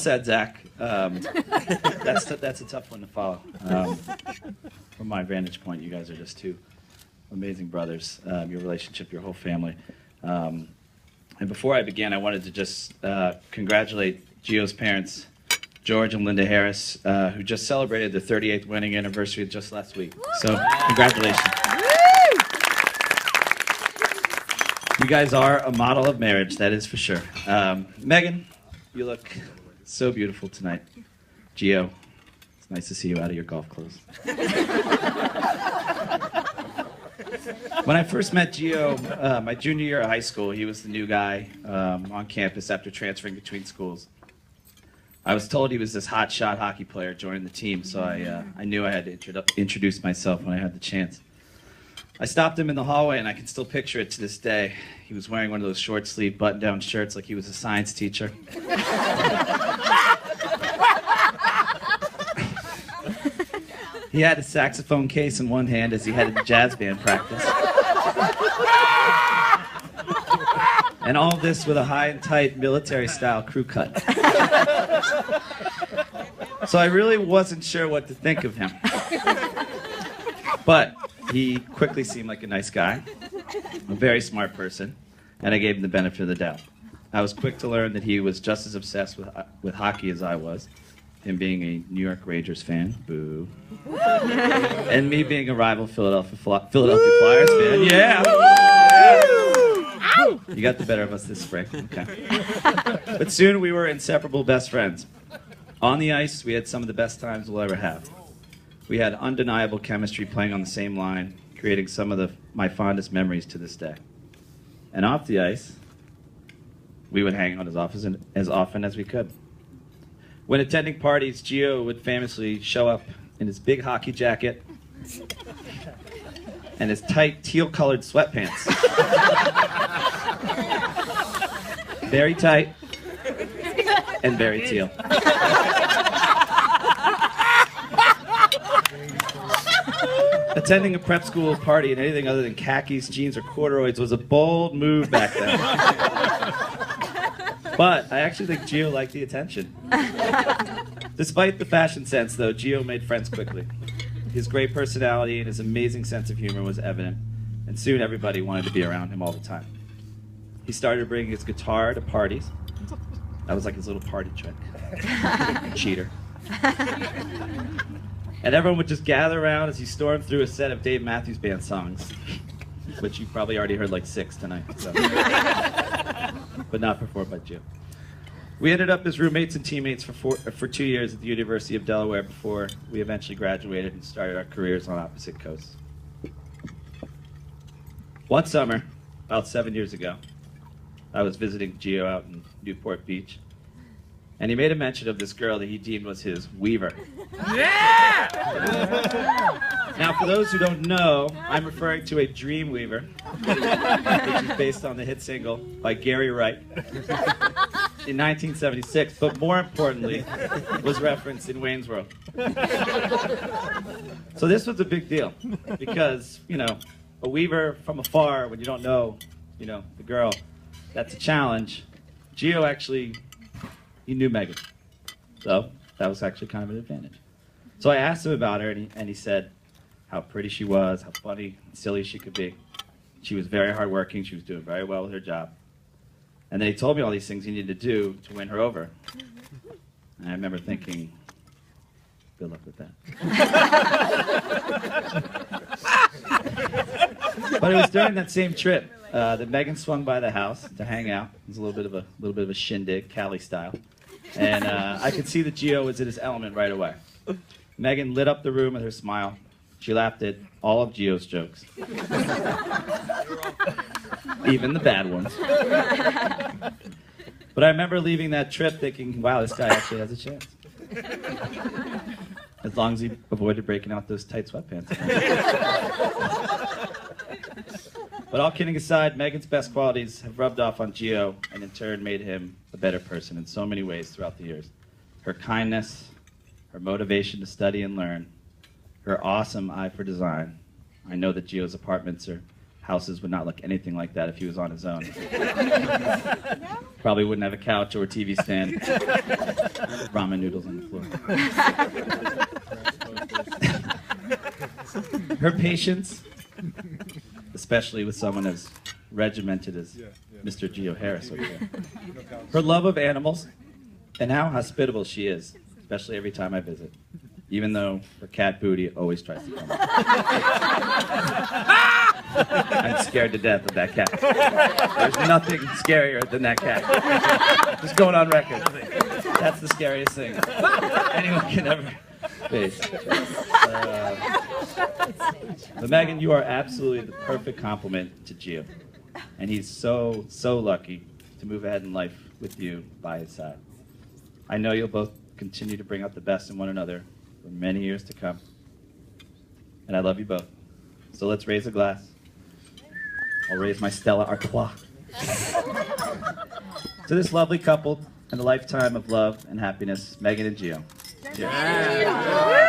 Said Zach. That's a tough one to follow. From my vantage point, you guys are just two amazing brothers. Your relationship, your whole family. And before I begin, I wanted to just congratulate Gio's parents, George and Linda Harris, who just celebrated their 38th wedding anniversary just last week. So congratulations. You guys are a model of marriage, that is for sure. Megan, you look so beautiful tonight. Gio, it's nice to see you out of your golf clothes. When I first met Gio, my junior year of high school, he was the new guy on campus after transferring between schools. I was told he was this hot-shot hockey player joining the team, so I knew I had to introduce myself when I had the chance. I stopped him in the hallway, and I can still picture it to this day. He was wearing one of those short-sleeve button-down shirts like he was a science teacher. He had a saxophone case in one hand as he headed to jazz band practice. And all of this with a high and tight military-style crew cut. So I really wasn't sure what to think of him. But he quickly seemed like a nice guy, a very smart person, and I gave him the benefit of the doubt. I was quick to learn that he was just as obsessed with hockey as I was, him being a New York Rangers fan, boo, and me being a rival Philadelphia Flyers fan, yeah. You got the better of us this spring, okay. But soon we were inseparable best friends. On the ice, we had some of the best times we'll ever have. We had undeniable chemistry playing on the same line, creating some of my fondest memories to this day. And off the ice, we would hang out as often as we could. When attending parties, Gio would famously show up in his big hockey jacket and his tight teal-colored sweatpants. Very tight and very teal. Attending a prep school party in anything other than khakis, jeans, or corduroys was a bold move back then. But I actually think Gio liked the attention. Despite the fashion sense, though, Gio made friends quickly. His great personality and his amazing sense of humor was evident, and soon everybody wanted to be around him all the time. He started bringing his guitar to parties. That was like his little party trick. Cheater. And everyone would just gather around as he stormed through a set of Dave Matthews Band songs, which you've probably already heard like 6 tonight. So. But not performed by Gio. We ended up as roommates and teammates for 2 years at the University of Delaware before we eventually graduated and started our careers on opposite coasts. One summer, about 7 years ago, I was visiting Gio out in Newport Beach, and he made a mention of this girl that he deemed was his Weaver. Yeah! Now, for those who don't know, I'm referring to a Dream Weaver, which is based on the hit single by Gary Wright in 1976, but more importantly, was referenced in Wayne's World. So this was a big deal, because, you know, a Weaver from afar, when you don't know, you know, the girl, that's a challenge. Gio actually, he knew Megan, so that was actually kind of an advantage. So I asked him about her, and he said how pretty she was, how funny and silly she could be. She was very hardworking, she was doing very well with her job. And then he told me all these things he needed to do to win her over. And I remember thinking, good luck with that. But it was during that same trip that Megan swung by the house to hang out. It was a little bit of a shindig, Cali style. And I could see that Gio was in his element right away. Megan lit up the room with her smile. She laughed at all of Gio's jokes. Even the bad ones. But I remember leaving that trip thinking, wow, this guy actually has a chance. As long as he avoided breaking out those tight sweatpants. But all kidding aside, Megan's best qualities have rubbed off on Gio and in turn made him a better person in so many ways throughout the years. Her kindness, her motivation to study and learn, her awesome eye for design. I know that Gio's apartments or houses would not look anything like that if he was on his own. Probably wouldn't have a couch or a TV stand. ramen noodles on the floor. Her patience, especially with someone as regimented as Mr. Gio Harris over there. Her love of animals, and how hospitable she is, especially every time I visit, even though her cat Booty always tries to come. I'm scared to death of that cat. There's nothing scarier than that cat. Just going on record. That's the scariest thing anyone can ever face. But Megan, you are absolutely the perfect complement to Gio. And he's so, so lucky to move ahead in life with you by his side. I know you'll both continue to bring out the best in one another for many years to come. And I love you both. So let's raise a glass. I'll raise my Stella Artois. To this lovely couple and a lifetime of love and happiness, Megan and Gio. Cheers.